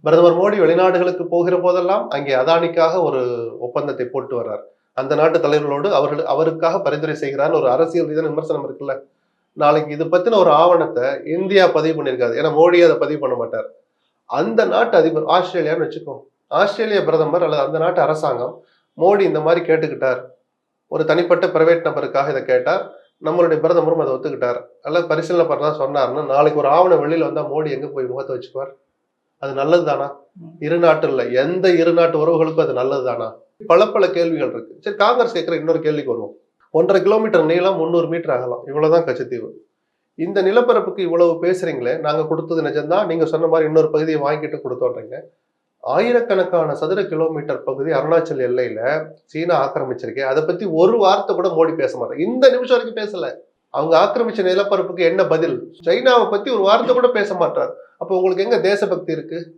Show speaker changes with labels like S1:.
S1: பிரதமர் மோடி வெளிநாடுகளுக்கு போகிற போதெல்லாம் அங்கே அதானிக்காக ஒரு ஒப்பந்தத்தை போட்டு வர்றார். அந்த நாட்டு தலைவர்களோடு அவருக்காக பரிந்துரை செய்கிறார். ஒரு அரசியல் ரீதியான விமர்சனம் இருக்குல்ல. நாளைக்கு இது பத்தின ஒரு ஆவணத்தை இந்தியா பதிவு பண்ணியிருக்காது. ஏன்னா மோடி அதை பதிவு பண்ண மாட்டார். அந்த நாட்டு அதிபர் ஆஸ்திரேலியான்னு வச்சுக்கோ. ஆஸ்திரேலிய பிரதமர் அல்லது அந்த நாட்டு அரசாங்கம் மோடி இந்த மாதிரி கேட்டுக்கிட்டார். ஒரு தனிப்பட்ட பிரைவேட் நபருக்காக இதை கேட்டார். நம்மளுடைய பிரதமரும் அதை ஒத்துக்கிட்டார். அல்லது பரிசீலனை பண்ணா சொன்னாருன்னா நாளைக்கு ஒரு ஆவணம் வெளியில வந்தா மோடி எங்க போய் முகத்தை வச்சுக்குவார்? அது நல்லது தானா? இரு நாட்டு இல்ல, எந்த இரு நாட்டு உறவுகளுக்கும் அது நல்லது தானா? பல கேள்விகள் இருக்கு. சரி, காங்கிரஸ் கேட்கிற இன்னொரு கேள்விக்கு வருவோம். 1.5 கிலோமீட்டர் நீளம், 300 மீட்டர் அகலம், இவ்வளவுதான் கச்சத்தீவு. இந்த நிலப்பரப்புக்கு இவ்வளவு பேசுறீங்களே, நாங்க கொடுத்தது நிஜம்தான், நீங்க சொன்ன மாதிரி இன்னொரு பகுதியை வாங்கிட்டு கொடுத்தோன்றீங்க. ஆயிரக்கணக்கான சதுர கிலோமீட்டர் பகுதி அருணாச்சல் எல்லையில சீனா ஆக்கிரமிச்சிருக்கேன், அதை பத்தி ஒரு வார்த்தை கூட மோடி பேச மாட்டாங்க. இந்த நிமிஷம் வரைக்கும் பேசல. அவங்க ஆக்கிரமிச்ச நிலப்பரப்புக்கு என்ன பதில்? சைனாவை பத்தி ஒரு வார்த்தை கூட பேச மாட்டார். அப்ப உங்களுக்கு எங்க தேசபக்தி இருக்கு?